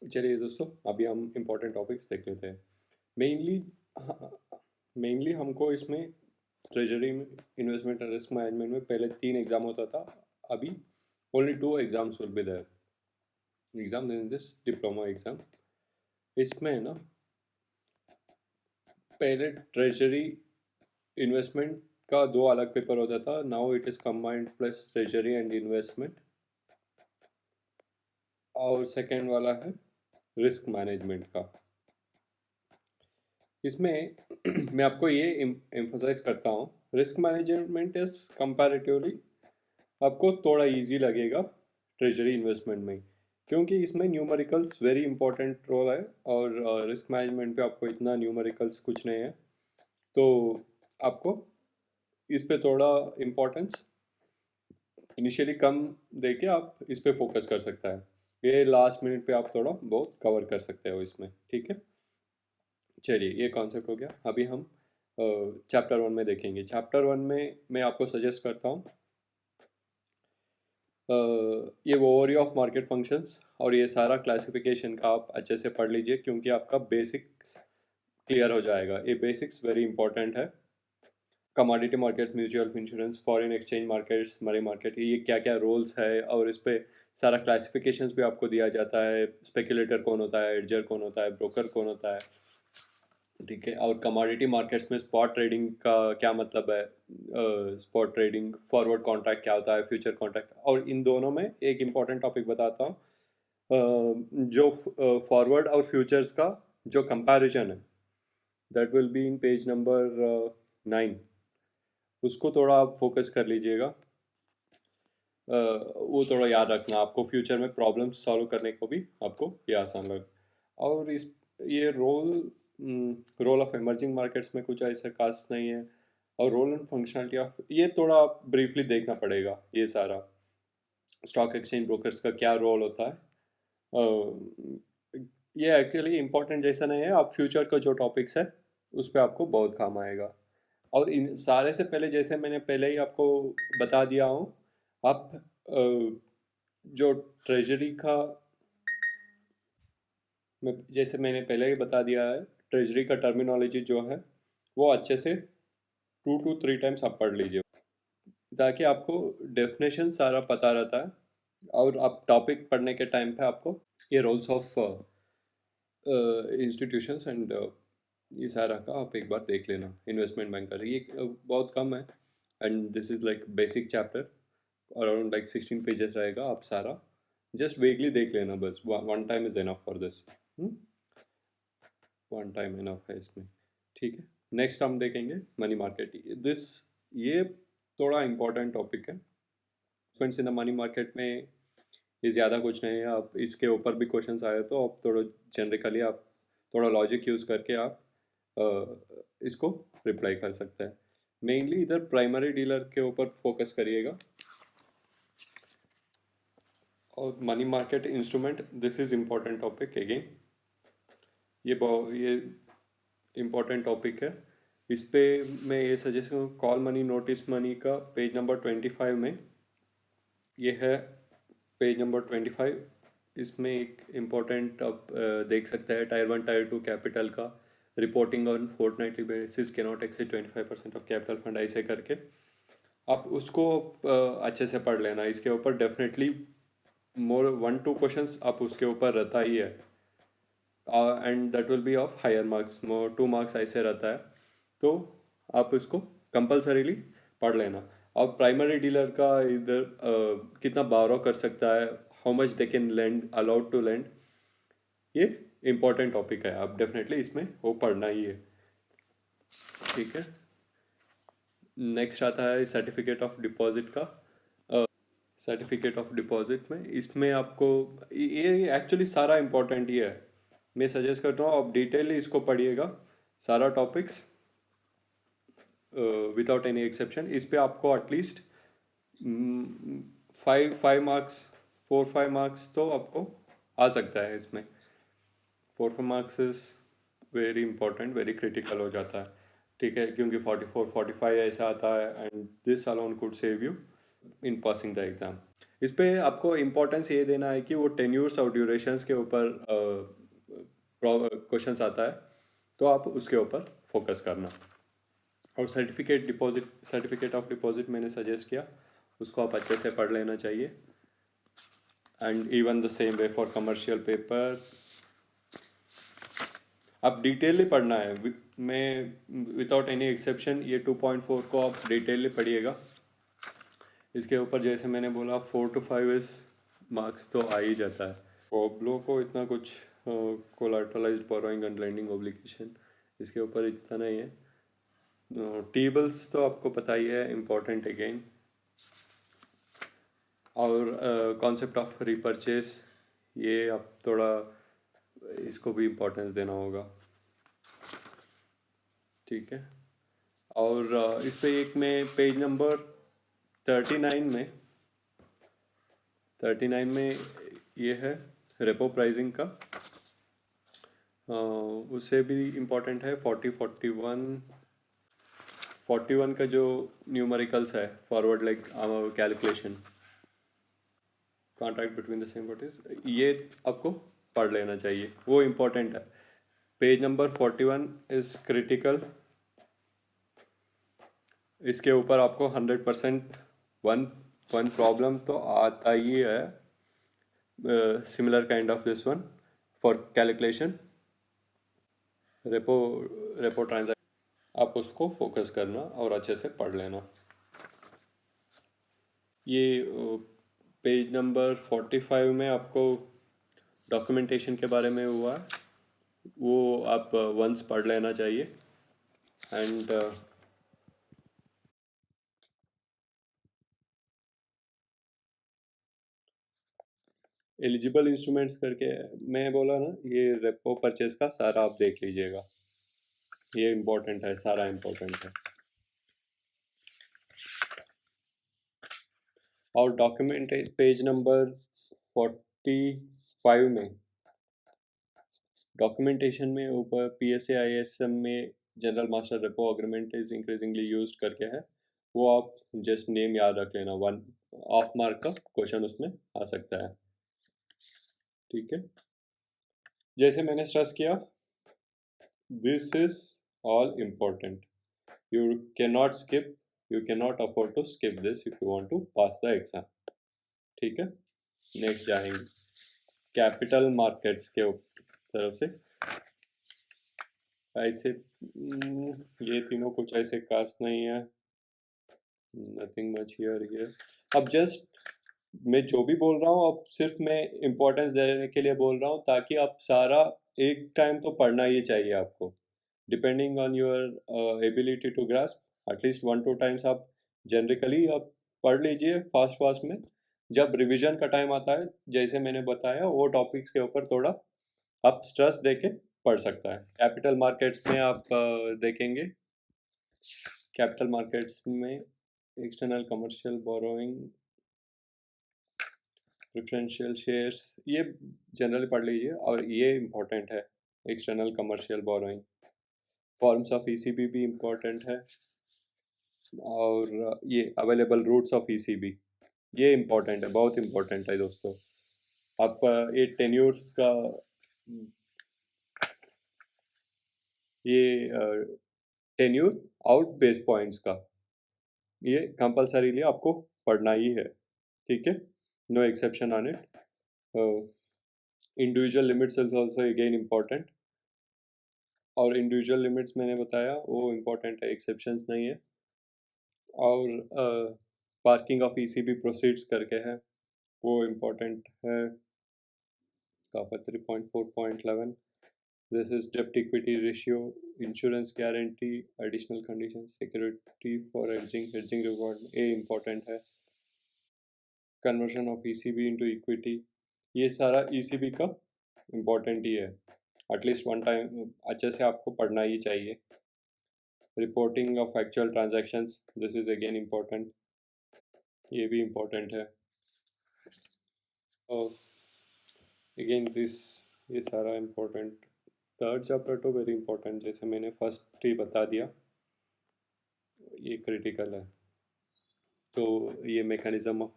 चलिए दोस्तों, अभी हम इम्पोर्टेंट टॉपिक्स देख लेते हैं। मेनली मेनली हमको इसमें ट्रेजरी में, इन्वेस्टमेंट एंड रिस्क मैनेजमेंट में पहले 3 एग्ज़ाम होता था। अभी only 2 exams will be there. Exam in this diploma exam. इसमें है ना, पहले ट्रेजरी इन्वेस्टमेंट का 2 अलग पेपर होता था। Now it is combined plus treasury and investment. और सेकेंड वाला है रिस्क मैनेजमेंट का। इसमें मैं आपको ये एम्फोसाइज करता हूँ, रिस्क मैनेजमेंट इज कंपैरेटिवली आपको थोड़ा इजी लगेगा ट्रेजरी इन्वेस्टमेंट में, क्योंकि इसमें न्यूमेरिकल्स वेरी इंपॉर्टेंट रोल है और रिस्क मैनेजमेंट पे आपको इतना न्यूमेरिकल्स कुछ नहीं है। तो आपको इस पे थोड़ा इम्पोर्टेंस इनिशियली कम देके आप इस पे फोकस कर सकता है। ये लास्ट मिनट पे आप थोड़ा बहुत कवर कर सकते हो इसमें, ठीक है। चलिए, ये कॉन्सेप्ट हो गया। अभी हम चैप्टर 1 में देखेंगे। चैप्टर 1 में मैं आपको सजेस्ट करता हूँ ये ओवरव्यू ऑफ मार्केट फंक्शंस और ये सारा क्लासिफिकेशन का आप अच्छे से पढ़ लीजिए, क्योंकि आपका बेसिक्स क्लियर हो जाएगा। ये बेसिक्स वेरी इंपॉर्टेंट है। Commodity market, mutual insurance, foreign exchange markets, money market, ये क्या क्या रोल्स है और इस पे सारा क्लासिफिकेशंस भी आपको दिया जाता है। स्पेकुलेटर कौन होता है, एडजर कौन होता है, ब्रोकर कौन होता है, ठीक है। और कमोडिटी मार्केट्स में स्पॉट ट्रेडिंग का क्या मतलब है, स्पॉट ट्रेडिंग, फॉरवर्ड कॉन्ट्रैक्ट क्या होता है, फ्यूचर कॉन्ट्रैक्ट। और इन दोनों में एक इम्पॉर्टेंट टॉपिक बताता हूँ, जो फॉरवर्ड और फ्यूचर्स का जो कंपैरिजन है, that will be in page number 9। उसको थोड़ा आप फोकस कर लीजिएगा। वो थोड़ा याद रखना, आपको फ्यूचर में प्रॉब्लम्स सॉल्व करने को भी आपको ये आसान लगे। और इस ये रोल ऑफ इमर्जिंग मार्केट्स में कुछ ऐसा खास नहीं है। और रोल एंड फंक्शनलिटी ऑफ ये थोड़ा आप ब्रीफली देखना पड़ेगा। ये सारा स्टॉक एक्सचेंज ब्रोकर्स का क्या रोल होता है, ये एक्चुअली इम्पोर्टेंट जैसा नहीं है। आप फ्यूचर का जो टॉपिक्स है उस पर आपको बहुत काम आएगा। और इन सारे से पहले, जैसे मैंने पहले ही आपको बता दिया हूँ, आप जो ट्रेजरी का, जैसे मैंने पहले ही बता दिया है, ट्रेजरी का टर्मिनोलॉजी जो है वो अच्छे से 2 to 3 टाइम्स आप पढ़ लीजिए, ताकि आपको डेफिनेशन सारा पता रहता है। और आप टॉपिक पढ़ने के टाइम पे आपको ये रोल्स ऑफ इंस्टीट्यूशंस एंड ये सारा का आप एक बार देख लेना। इन्वेस्टमेंट बैंकर ये बहुत कम है, and this is like basic chapter, around like 16 pages रहेगा। आप सारा जस्ट वेगली देख लेना, बस one time is enough for this. One time enough है इसमें, ठीक है। नेक्स्ट हम देखेंगे मनी मार्केट। दिस ये थोड़ा इम्पोर्टेंट टॉपिक है friends. In the money market में ये ज़्यादा कुछ नहीं है। आप इसके ऊपर भी क्वेश्चंस आए तो आप थोड़ा जनरिकली आप थोड़ा लॉजिक यूज़ करके आप इसको रिप्लाई कर सकते हैं। मेनली इधर प्राइमरी डीलर के ऊपर फोकस करिएगा। और money market instrument, this is important topic again. ये इम्पोर्टेंट टॉपिक है। इस पे मैं ये सजेस्ट करूँ, कॉल मनी, नोटिस मनी का पेज नंबर 25 में ये है। पेज नंबर 25, इसमें एक इम्पोर्टेंट आप देख सकते हैं, टायर 1 टायर 2 कैपिटल का रिपोर्टिंग ऑन फोर्टनाइटली बेसिस के not exceed 25% of capital fund, ऐसे करके आप उसको अच्छे से पढ़ लेना। इसके ऊपर डेफिनेटली मोर 1-2 क्वेश्चंस आप उसके ऊपर रहता ही है, and that will be of higher marks, more 2 marks ऐसे रहता है। तो आप इसको कंपल्सरीली पढ़ लेना। और प्राइमरी डीलर का इधर कितना बारो कर सकता है, how much they can lend, allowed to lend, ये इम्पोर्टेंट टॉपिक है। आप डेफिनेटली इसमें वो पढ़ना ही है, ठीक है। नेक्स्ट आता है सर्टिफिकेट ऑफ डिपॉजिट का। सर्टिफिकेट ऑफ डिपॉजिट में इसमें आपको ये एक्चुअली सारा इम्पोर्टेंट ही है। मैं सजेस्ट करता हूँ आप डिटेल इसको पढ़िएगा, सारा टॉपिक्स विदाउट एनी एक्सेप्शन। इस पे आपको एटलीस्ट 5 5 मार्क्स, 4 5 मार्क्स तो आपको आ सकता है इसमें। 4 5 marks is very important, very critical हो जाता है, ठीक है, क्योंकि 44 45 ऐसा आता है, and this alone could save you in passing the exam. इस पे आपको इम्पोर्टेंस ये देना है कि वो टेन्यूर्स और ड्यूरेशंस के ऊपर क्वेश्चंस आता है, तो आप उसके ऊपर फोकस करना। और सर्टिफिकेट ऑफ डिपॉजिट मैंने सजेस्ट किया, उसको आप अच्छे से पढ़ लेना चाहिए। And even the same way for commercial paper, आप डिटेलली पढ़ना है। मैं विदाउट एनी एक्सेप्शन ये 2.4 को आप डिटेलली पढ़िएगा। इसके ऊपर जैसे मैंने बोला 4 to 5 इस मार्क्स तो आ ही जाता है। ओब्लो को इतना कुछ collateralised borrowing and lending obligation, इसके ऊपर इतना नहीं है। टेबल्स तो आपको पता ही है, इम्पोर्टेंट अगेन। और कॉन्सेप्ट ऑफ रिपर्चेस, ये आप थोड़ा इसको भी इम्पोर्टेंस देना होगा, ठीक है। और इस पे एक में पेज नंबर 39 में ये है रेपो प्राइसिंग का। उससे भी इम्पोर्टेंट है 41 का जो न्यूमेरिकल्स है, forward like calculation, contract between the same parties, ये आपको पढ़ लेना चाहिए, वो इम्पोर्टेंट है। Page number 41 is critical. इसके ऊपर आपको 100% वन वन प्रॉब्लम तो आता ही है, similar kind of this one for calculation repo repo transaction, आप उसको फोकस करना और अच्छे से पढ़ लेना। ये पेज नंबर 45 में आपको डॉक्यूमेंटेशन के बारे में हुआ है, वो आप वंस पढ़ लेना चाहिए। एंड एलिजिबल इंस्ट्रूमेंट्स करके मैं बोला ना, ये रेपो परचेज का सारा आप देख लीजिएगा, ये इम्पोर्टेंट है, सारा इम्पोर्टेंट है। और डॉक्यूमेंट पेज नंबर 45 में डॉक्यूमेंटेशन में ऊपर PSA ISM में general master repo agreement is increasingly use करके है, वो आप जस्ट नेम याद रख लेना, 1 ऑफ मार्क का क्वेश्चन उसमें आ सकता है, ठीक है। जैसे मैंने स्ट्रेस किया, this is all important, you you cannot afford to skip this if you want to pass the exam, ठीक है। नेक्स्ट जाएंगे कैपिटल मार्केट्स के तरफ से। ऐसे ये तीनों कुछ ऐसे खास नहीं है, नथिंग मच हियर। अब जस्ट मैं जो भी बोल रहा हूँ, अब सिर्फ मैं इम्पोर्टेंस देने के लिए बोल रहा हूँ, ताकि आप सारा एक टाइम तो पढ़ना ही चाहिए आपको, depending on your ability to grasp at least 1-2 times आप जनरिकली आप पढ़ लीजिए फास्ट फास्ट में। जब रिवीजन का टाइम आता है, जैसे मैंने बताया, वो टॉपिक्स के ऊपर थोड़ा आप स्ट्रेस देके पढ़ सकता है। कैपिटल मार्केट्स में आप देखेंगे, कैपिटल मार्केट्स में external commercial borrowing, preferential shares, ये जनरली पढ़ लीजिए, और ये इम्पोर्टेंट है, external commercial borrowing. Forms of ECB भी इम्पोर्टेंट है, और ये अवेलेबल रूट्स ऑफ ECB, ये इम्पोर्टेंट है, बहुत इम्पोर्टेंट है दोस्तों। आप ये टेन्यूर्स का, ये टेन्यूर आउट बेस पॉइंट्स का, ये कंपलसरीली आपको पढ़ना ही है, ठीक है, no exception on it. Individual limits is also again important, और इंडिविजुअल लिमिट्स मैंने बताया वो इम्पोर्टेंट है, एक्सेप्शंस नहीं है। और पार्किंग ऑफ ECB प्रोसीड्स करके है, वो इम्पोर्टेंट है, काफा 3.4.11। दिस इज डेप्ट equity ratio, insurance guarantee, additional condition, security for hedging reward, ये इम्पोर्टेंट है। Conversion of ECB into equity, ये सारा ECB का इम्पोर्टेंट ही है, एटलीस्ट 1 टाइम अच्छे से आपको पढ़ना ही चाहिए। Reporting of actual transactions, this is again important, ये भी इम्पोर्टेंट है। और अगेन दिस, ये सारा इम्पोर्टेंट। थर्ड चैप्टर तो वेरी इंपॉर्टेंट, जैसे मैंने फर्स्ट ही बता दिया, ये क्रिटिकल है। तो ये mechanism of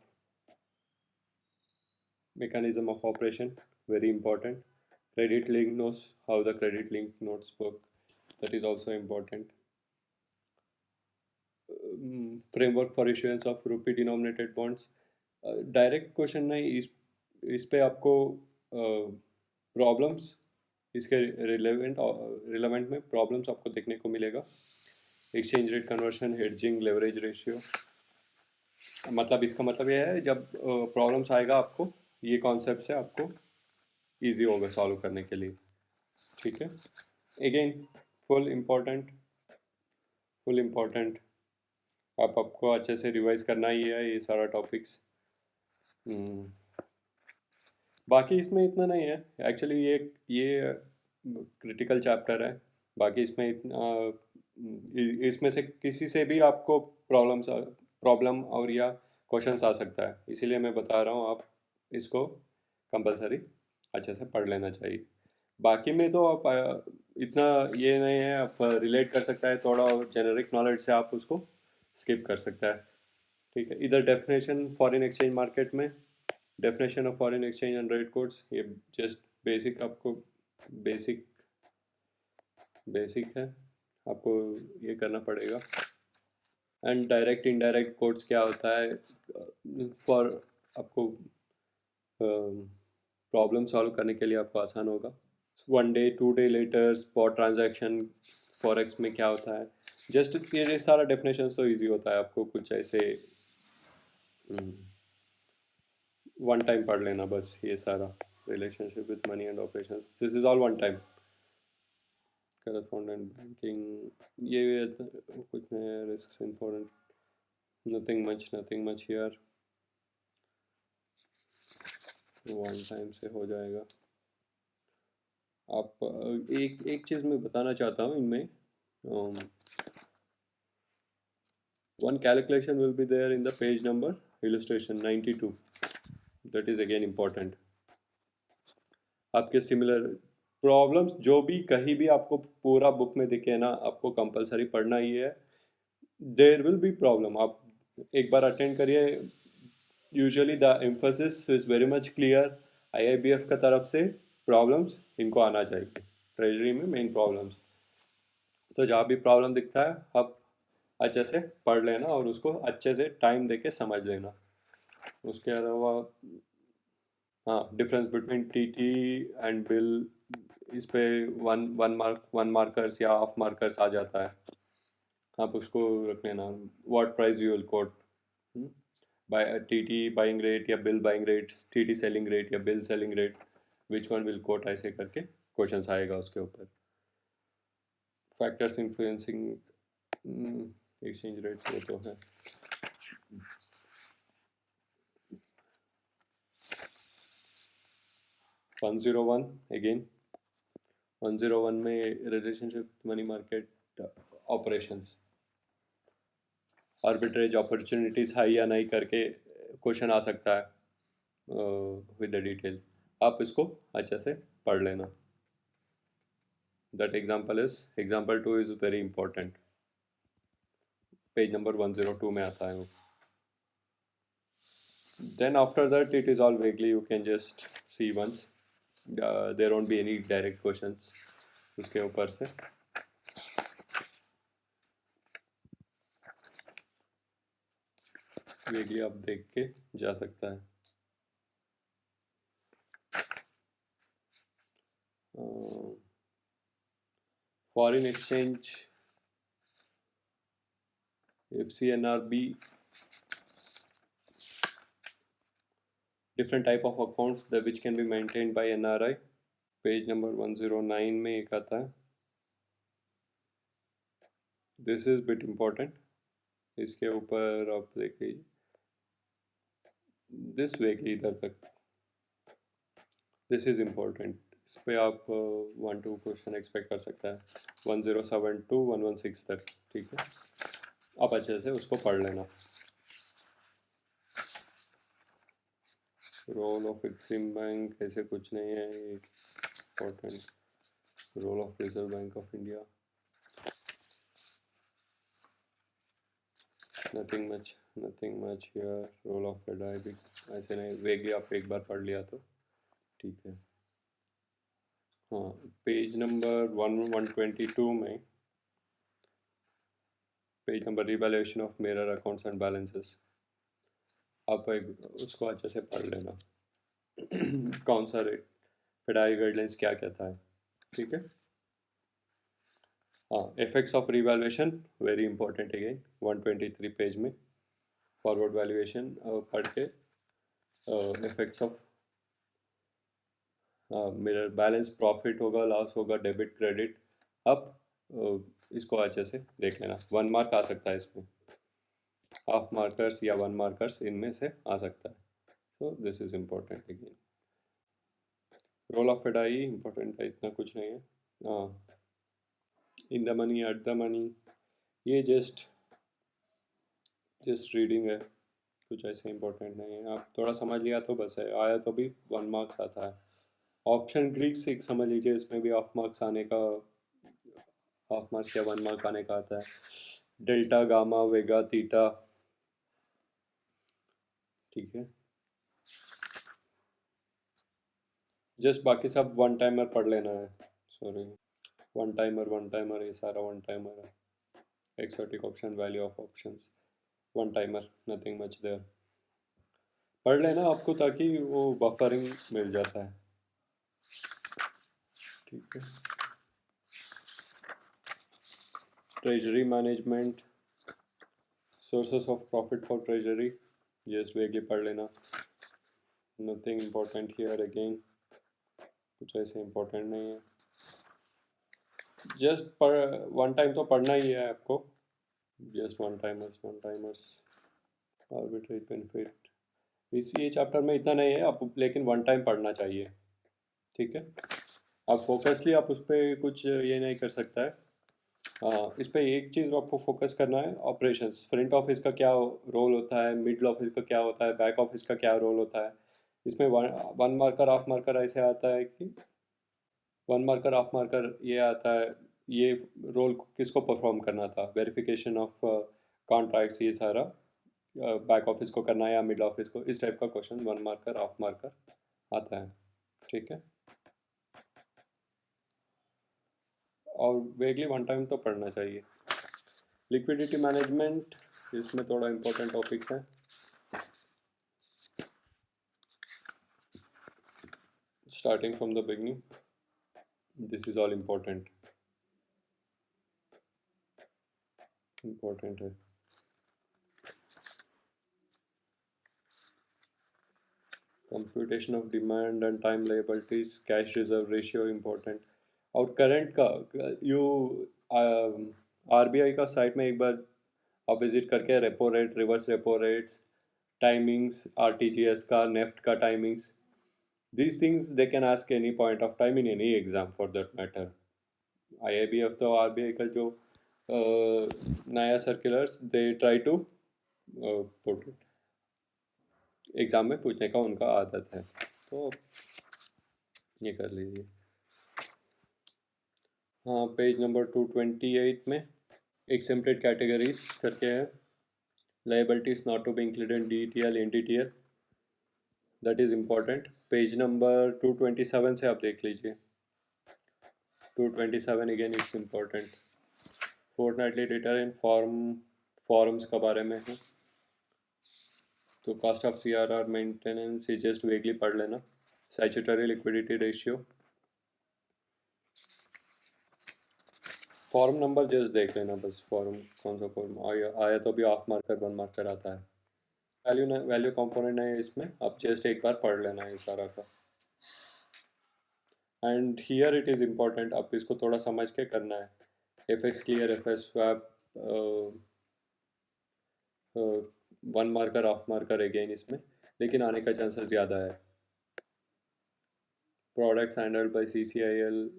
mechanism of operation, very important. Credit link knows how the credit link notes work, that is also important. Framework for issuance of rupee denominated bonds, direct question नहीं, इस पे आपको प्रॉब्लम्स, इसके relevant में problems आपको देखने को मिलेगा. Exchange rate conversion, hedging, leverage ratio. मतलब इसका मतलब ये है, जब प्रॉब्लम्स आएगा आपको ये कॉन्सेप्ट से आपको इजी होगा सॉल्व करने के लिए. ठीक है. अगेन फुल इम्पोर्टेंट आपको अच्छे से रिवाइज करना ही है ये सारा टॉपिक्स. बाकी इसमें इतना नहीं है एक्चुअली, ये क्रिटिकल चैप्टर है. बाकी इसमें इतना इसमें से किसी से भी आपको प्रॉब्लम और या क्वेश्चंस आ सकता है, इसीलिए मैं बता रहा हूँ आप इसको कंपलसरी अच्छे से पढ़ लेना चाहिए. बाकी में तो आप इतना ये नहीं है, आप रिलेट कर सकता है थोड़ा, और जेनरिक नॉलेज से आप उसको स्किप कर सकता है. ठीक है. इधर डेफिनेशन फॉरेन एक्सचेंज मार्केट में, definition of foreign exchange and rate codes, ये जस्ट बेसिक आपको बेसिक है, आपको ये करना पड़ेगा. एंड डायरेक्ट इनडायरेक्ट कोड्स क्या होता है, फॉर आपको प्रॉब्लम सॉल्व करने के लिए आपको आसान होगा. 1 day 2 day letter, spot transaction, forex में क्या होता है, जस्ट ये सारा डेफिनेशन तो इजी होता है. आपको कुछ ऐसे वन टाइम पढ़ लेना बस, ये सारा relationship with money and operations, this is all one time. Correspondent banking ये कुछ नहीं है. Risk important, nothing much here, one time से हो जाएगा. आप एक चीज़ मैं बताना चाहता हूँ इनमें, one calculation will be there in the page number illustration 92, that is again important. आपके सिमिलर प्रॉब्लम्स जो भी कहीं भी आपको पूरा बुक में दिखे ना, आपको कंपलसरी पढ़ना ही है. देयर विल बी प्रॉब्लम, आप एक बार अटेंड करिए. Usually the emphasis is very much clear. IIBF का तरफ से प्रॉब्लम्स इनको आना चाहिए, ट्रेजरी में मेन प्रॉब्लम्स. तो जहाँ भी प्रॉब्लम दिखता है आप अच्छे से पढ़ लेना और उसको अच्छे से टाइम देके समझ लेना. उसके अलावा हाँ, difference between TT and bill, इस पे वन मार्कर्स या ऑफ मार्कर्स आ जाता है, आप उसको रख लेना. What price you will quote, buy TT buying rate या bill buying rate, TT selling rate या bill selling rate, which one will quote, ऐसे करके क्वेश्चंस आएगा उसके ऊपर. फैक्टर्स इन्फ्लुएंसिंग एक्सचेंज रेट्स, वो तो है. 101 अगेन, 101 में relationship money market operations, arbitrage opportunities high या नहीं करके क्वेश्चन आ सकता है विद द डिटेल. आप इसको अच्छे से पढ़ लेना. That example 2 is very important, page number 102 में आता है वो. Then after that it is all vaguely, you can just see once. There won't be any direct questions उसके ऊपर से. vaguely आप देख के जा सकता है. Foreign exchange, FCNRB, different type of accounts that which can be maintained by NRI. Page number 109 में एक आता है. दिस इज बिट इम्पोर्टेंट, इसके ऊपर आप देखिए दिस वेगली इधर तक, दिस इज इम्पोर्टेंट. इस पे आप 1-2 क्वेश्चन एक्सपेक्ट कर सकता है, 1072 to 116 तक. ठीक है, आप अच्छे से उसको पढ़ लेना. रोल ऑफ एक्सिम बैंक ऐसे कुछ नहीं है important. Role of Reserve Bank of India, nothing much here, role of FEDAI भी ऐसे नहीं, वेगली आप एक बार पढ़ लिया तो ठीक है। हाँ, पेज नंबर 122 में, page number revaluation of mirror accounts and balances, आप एक उसको अच्छे से पढ़ लेना। कौन सा रेट फेडाई गाइडलाइंस क्या कहता है, ठीक है। हाँ, effects of revaluation very important again, 123 page में फॉरवर्ड वैल्यूएशन पढ़ के इफेक्ट्स ऑफ मेरा बैलेंस, प्रॉफिट होगा, लॉस होगा, डेबिट क्रेडिट, अब इसको अच्छे से देख लेना। 1 मार्क आ सकता है इसमें, हाफ मार्कर्स या 1 मार्कर्स इनमें से आ सकता है, so this is important again. Role of FEDAI important है, इतना कुछ नहीं है। हाँ, in the money, at the money, ये जस्ट रीडिंग है, कुछ ऐसे इम्पोर्टेंट नहीं है। आप थोड़ा समझ लिया तो बस है, आया तो भी 1 मार्क्स आता है। ऑप्शन ग्रीक से समझ लीजिए, इसमें भी हाफ मार्क्स आने का, हाफ मार्क्स या 1 मार्क आने का आता है। डेल्टा, गामा, वेगा, थीटा, ठीक है। जस्ट बाकी सब वन टाइमर पढ़ लेना है, सॉरी, वन टाइमर ये सारा वन टाइमर है। Exotic option, value of options, one timer, nothing much there, पढ़ लेना आपको, ताकि वो बफरिंग मिल जाता है, ठीक है। Treasury management, sources of profit for treasury, just vaguely पढ़ लेना, नथिंग इम्पोर्टेंट हियर अगेन, कुछ ऐसे इम्पोर्टेंट नहीं है। जस्ट पर वन टाइम तो पढ़ना ही है आपको, just one timers, arbitrage benefit, इस ये चैप्टर में इतना नहीं है आप, लेकिन वन टाइम पढ़ना चाहिए, ठीक है। आप फोकसली आप उस पर कुछ ये नहीं कर सकता है। इस पर एक चीज़ आपको फोकस करना है, ऑपरेशंस, फ्रंट ऑफिस का क्या रोल होता है, मिडल ऑफिस का क्या होता है, बैक ऑफिस का क्या रोल होता है। इसमें वन मार्कर, हाफ मार्कर ऐसे आता है कि 1 मार्कर, हाफ मार्कर ये आता है, ये रोल किसको परफॉर्म करना था, वेरिफिकेशन ऑफ कॉन्ट्रैक्ट्स, ये सारा बैक ऑफिस को करना है या मिड ऑफिस को, इस टाइप का क्वेश्चन 1 मार्कर, हाफ मार्कर आता है, ठीक है। और वेगली वन टाइम तो पढ़ना चाहिए। लिक्विडिटी मैनेजमेंट, इसमें थोड़ा इंपॉर्टेंट टॉपिक्स हैं, starting from the beginning, this is all important है। Computation of demand and time liabilities, cash reserve ratio important, और करंट का यू आरबीआई का साइट में एक बार आप विजिट करके, repo rate, reverse repo rates, timings, RTGS का, नेफ्ट का timings, these things they can ask any point of time in any exam for that matter। IIBF तो RBI का जो नया circulars they try to put exam में पूछने का उनका आदत है, तो ये कर लीजिए। हाँ, पेज नंबर 228 में एक्सेम्प्टेड कैटेगरीज करके है, liabilities not to be included DTL NDTL, that is important. Page number 227 से आप देख लीजिए, 227 again it's important. Fortnightly return in forms का बारे में है, तो कॉस्ट ऑफ CRR मेंटेनेंस ये जस्ट वेगली पढ़ लेना। Statutory liquidity ratio, form number just देख लेना बस, फॉर्म कौन सा फॉर्म आया तो भी हाफ मार्कर 1 मार्कर आता है। वैल्यू कंपोनेंट है इसमें, आप जस्ट एक बार पढ़ लेना है सारा का। And here it is important, आप इसको थोड़ा समझ के करना है। FX clear, FS swap, 1 marker, half marker again इसमें, लेकिन आने का चांसेस ज़्यादा है। Products handled by CCIL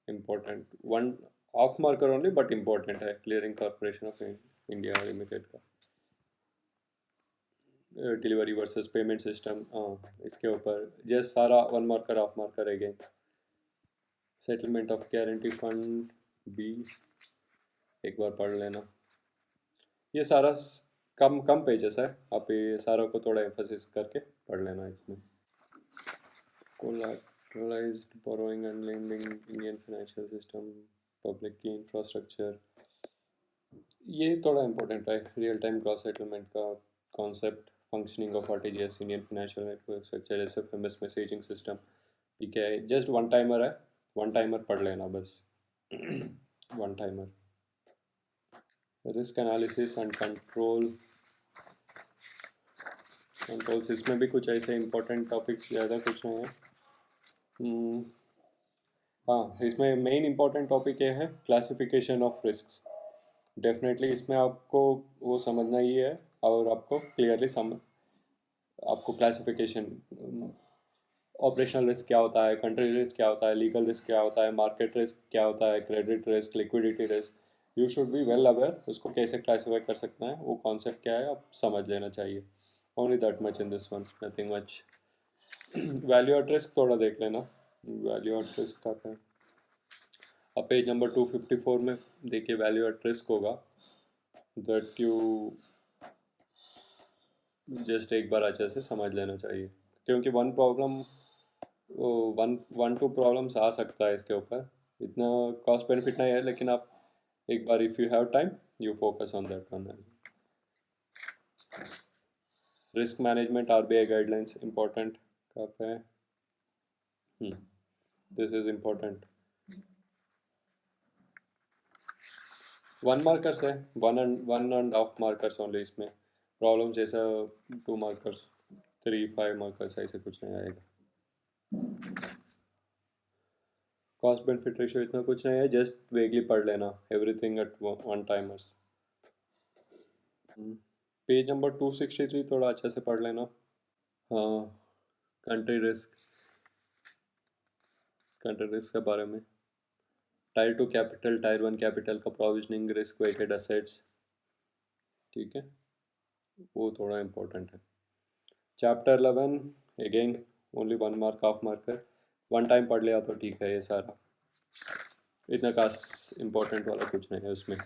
important, 1 half marker only but important है, clearing corporation of India limited का। डिलीवरी वर्सेस पेमेंट सिस्टम, इसके ऊपर जस्ट सारा 1 marker, half marker again. Settlement of guarantee fund भी एक बार पढ़ लेना। ये सारा कम कम पेजेस है, आप ये सारा को थोड़ा एम्फोसिस करके पढ़ लेना इसमें। Collateralized borrowing and lending, Indian financial system, public key infrastructure, ये थोड़ा इम्पोर्टेंट है। रियल टाइम ग्रॉस सेटलमेंट का concept, functioning of RTGS, Indian financial network structure, SFMS messaging system, ठीक है। जस्ट वन टाइमर है, वन टाइमर पढ़ लेना बस। One timer. Risk analysis and controls, इसमें भी कुछ ऐसे इंपॉर्टेंट टॉपिक्स ज़्यादा कुछ नहीं है। हाँ, इसमें मेन इंपॉर्टेंट टॉपिक ये है क्लासिफिकेशन ऑफ रिस्क। डेफिनेटली इसमें आपको वो समझना ही है, और आपको क्लियरली आपको क्लासिफिकेशन, ऑपरेशनल रिस्क क्या होता है, कंट्री रिस्क क्या होता है, लीगल रिस्क क्या होता है, मार्केट रिस्क क्या होता है, credit risk, liquidity risk, you should be well aware उसको कैसे क्लासीफाई कर सकते हैं, वो कॉन्सेप्ट क्या है आप समझ लेना चाहिए। Only that much in this one, nothing much. Value at risk थोड़ा देख लेना। वैल्यू एट रिस्क का है, अब पेज नंबर 254 में देखिए वैल्यू एट रिस्क होगा, दैट यू जस्ट एक बार अच्छे से समझ लेना चाहिए, क्योंकि वन टू प्रॉब्लम्स आ सकता है इसके ऊपर। इतना कॉस्ट बेनिफिट नहीं है, लेकिन आप एक बार if you have time you focus on that one. Risk management, RBI guidelines important कहाँ पे है? This is important. One markers है, one and half markers only इसमें। प्रॉब्लम जैसा 2 मार्कर्स, 3, 5 मार्कर्स ऐसे कुछ नहीं आएगा। कॉस्ट बेनिफिट रेशियो इतना कुछ नहीं है, जस्ट वेगली पढ़ लेना, everything at one timers. Page number 263 थोड़ा अच्छे से पढ़ लेना। हाँ, कंट्री रिस्क, कंट्री रिस्क के बारे में। टायर 2 कैपिटल, टायर 1 कैपिटल का प्रोविजनिंग रिस्क वेटेड असेट्स, ठीक है, वो थोड़ा इम्पोर्टेंट है। Chapter 11 again only 1 mark, half marker, one time पढ़ लिया तो ठीक है। ये सारा इतना खास इम्पोर्टेंट वाला कुछ नहीं है उसमें।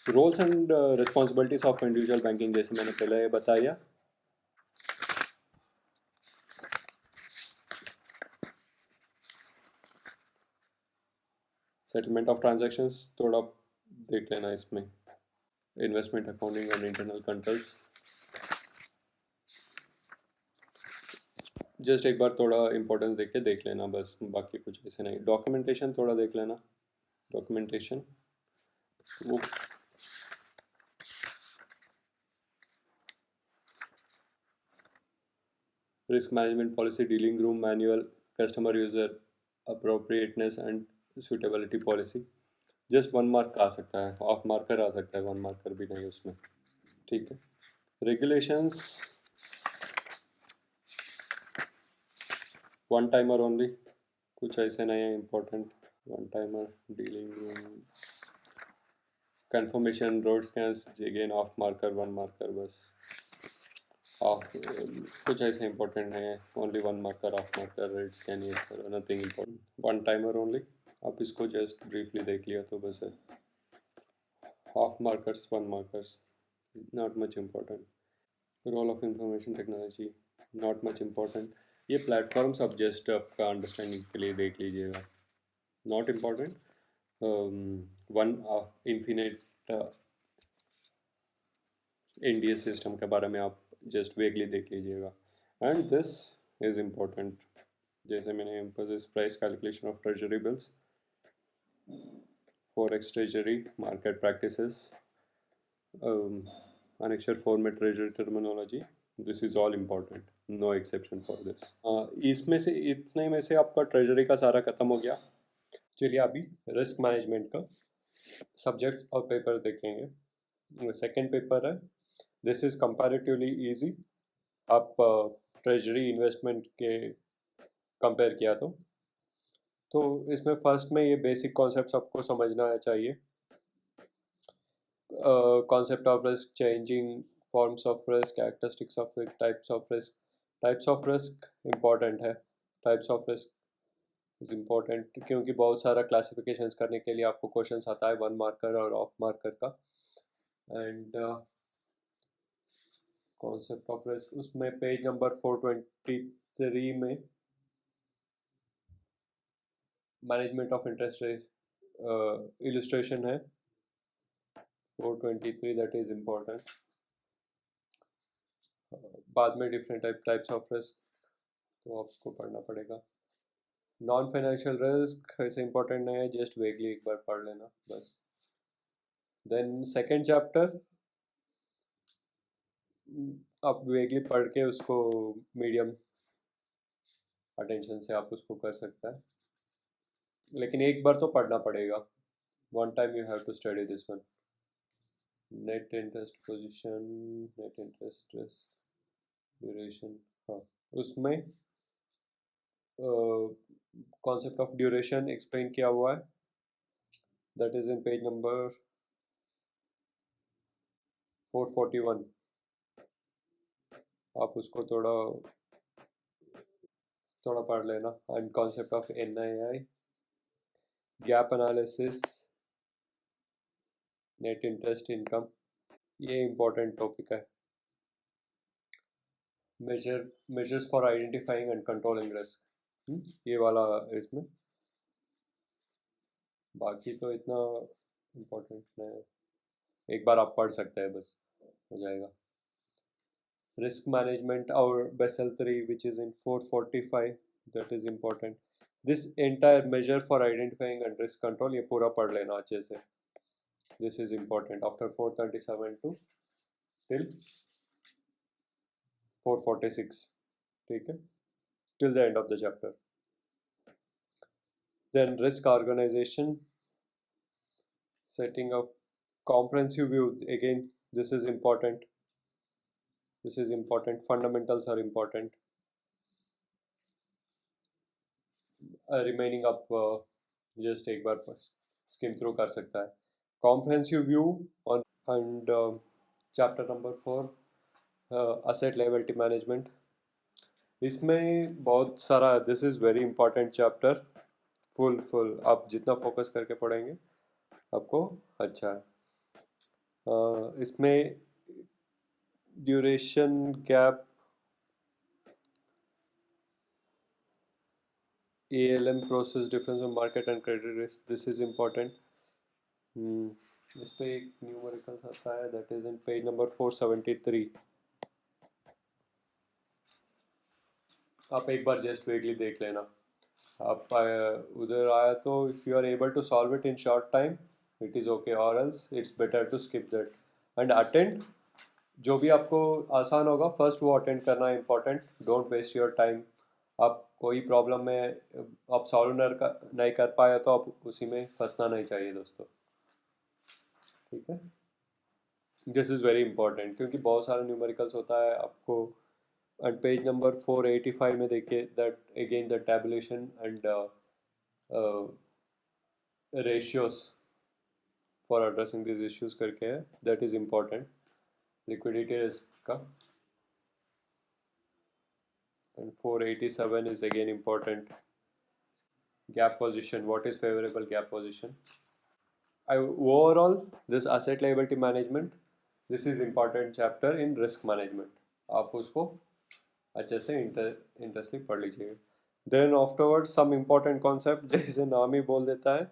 Roles and responsibilities of individual banking, जैसे मैंने पहले बताया, सेटलमेंट ऑफ ट्रांजैक्शंस थोड़ा देख लेना इसमें, investment accounting and internal controls, just एक बार थोड़ा इंपॉर्टेंस देख के देख लेना बस, बाकी कुछ ऐसे नहीं। डॉक्यूमेंटेशन थोड़ा देख लेना, डॉक्यूमेंटेशन वो risk management policy, dealing room manual, customer user appropriateness and suitability policy, just 1 mark आ सकता है, हाफ मार्कर आ सकता है, 1 मार्कर भी नहीं उसमें, ठीक है। रेगुलेशंस वन टाइमर ओनली, कुछ ऐसे नहीं है important. One timer, dealing room, confirmation, road scans, again half marker, 1 marker बस। हाफ कुछ ऐसे इंपॉर्टेंट नहीं है, only 1 marker, half marker, red scan, ये sir nothing important, one timer only. आप इसको जस्ट ब्रीफली देख लिया तो बस है। Half markers, 1 markers, not much important. Role of information technology, not much important. ये प्लेटफॉर्म्स आप जस्ट आपका अंडरस्टैंडिंग के लिए देख लीजिएगा, not important. One infinite NDS system के बारे में आप जस्ट वेगली देख लीजिएगा। एंड दिस इज इम्पोर्टेंट, जैसे मैंने emphasis, price calculation of treasury bills, forex treasury, market practices, annexure format treasury terminology, this is all important, no exception for this। इसमें से इतने में से आपका ट्रेजरी का सारा खत्म हो गया। चलिए अभी रिस्क मैनेजमेंट का सब्जेक्ट्स और पेपर देखेंगे। सेकंड पेपर है, दिस इज कंपैरेटिवली इजी। आप ट्रेजरी इन्वेस्टमेंट के कंपेयर किया तो इसमें फर्स्ट में ये बेसिक कॉन्सेप्ट्स आपको समझना चाहिए। concept of risk, changing forms of risk, characteristics of risk, types of risk। Types of risk important है, types of risk is important, क्योंकि बहुत सारा क्लासिफिकेशंस करने के लिए आपको क्वेश्चंस आता है 1 मार्कर और ऑफ मार्कर का। एंड कॉन्सेप्ट ऑफ रिस्क, उसमें पेज नंबर 423 में management of interest rate illustration है 423, दैट इज इम्पोर्टेंट। बाद में डिफरेंट टाइप्स ऑफ रिस्क तो आपको पढ़ना पड़ेगा। नॉन फाइनेंशियल रिस्क ऐसे इंपॉर्टेंट नहीं है, जस्ट वेगली एक बार पढ़ लेना बस। देन सेकेंड चैप्टर आप वेगली पढ़ के उसको मीडियम अटेंशन से आप उसको कर सकता है, लेकिन एक बार तो पढ़ना पड़ेगा। One time you have to study this one. Net interest position, net interest duration, हाँ उसमें कॉन्सेप्ट ऑफ ड्यूरेशन एक्सप्लेन किया हुआ है, that is in page number 441। आप उसको थोड़ा थोड़ा पढ़ लेना। And concept of NII, gap analysis, net interest income, ये इंपॉर्टेंट टॉपिक है। Measures for identifying and controlling risk, ये वाला इसमें। बाकी तो इतना इम्पोर्टेंट नहीं है, एक बार आप पढ़ सकते हैं बस हो जाएगा। रिस्क मैनेजमेंट और Basel 3 which is in 445, that is important. This entire measure for identifying and risk control, ये पूरा पढ़ लेना अच्छे से। This is important after 437 to till 446, ठीक है, till the end of the chapter. Then risk organization, setting up comprehensive view. Again, this is important. This is important. Fundamentals are important. Remaining up just एक बार skim through कर सकता है. Comprehensive view on and chapter number 4, asset liability management. इसमें बहुत सारा, this is very important chapter. Full आप जितना focus करके पढ़ेंगे आपको अच्छा है। इसमें duration gap, ALM process difference of market and credit risk, this is important. इस पे एक न्यूमेरिकल्स आता है, that is in page number 473। आप एक बार जस्ट वेगली देख लेना। आप उधर आया तो if you are able to solve it in short time it is okay, और else it's better to skip that and attend. जो भी आपको आसान होगा फर्स्ट वो अटेंड करना है, important. Don't waste your time. आप कोई प्रॉब्लम में आप सॉल्व नहीं कर पाए तो आप उसी में फंसना नहीं चाहिए दोस्तों, ठीक है। दिस इज़ वेरी इंपॉर्टेंट क्योंकि बहुत सारा न्यूमेरिकल्स होता है आपको। एंड पेज नंबर 485 में देखिए, that again the tabulation and ratios for addressing these issues करके है, that is important। liquidity risk का। and 487 is again important। gap position, what is favorable gap position। overall this asset liability management, this is important chapter in risk management। आप उसको अच्छे से interestingly पढ़ लीजिएगा। Then afterward some important concept जैसे नाम ही बोल देता है,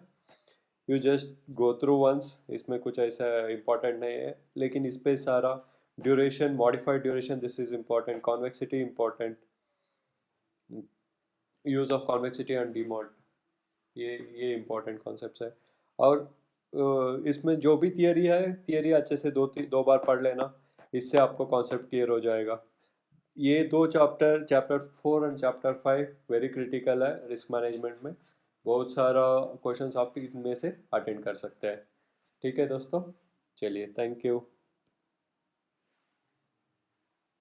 you just go through once. इसमें कुछ ऐसा इम्पोर्टेंट नहीं है, लेकिन इस पे सारा duration, modified duration, this is important. Convexity important, use of convexity and डीमॉड, ये इम्पोर्टेंट कॉन्सेप्ट्स है। और इसमें जो भी थियरी है, थियरी अच्छे से दो बार पढ़ लेना, इससे आपको कॉन्सेप्ट क्लियर हो जाएगा। ये दो chapter 4 and chapter 5 very critical है रिस्क मैनेजमेंट में। बहुत सारा क्वेश्चंस आप इसमें से अटेंड कर सकते हैं, ठीक है दोस्तों। चलिए, थैंक यू।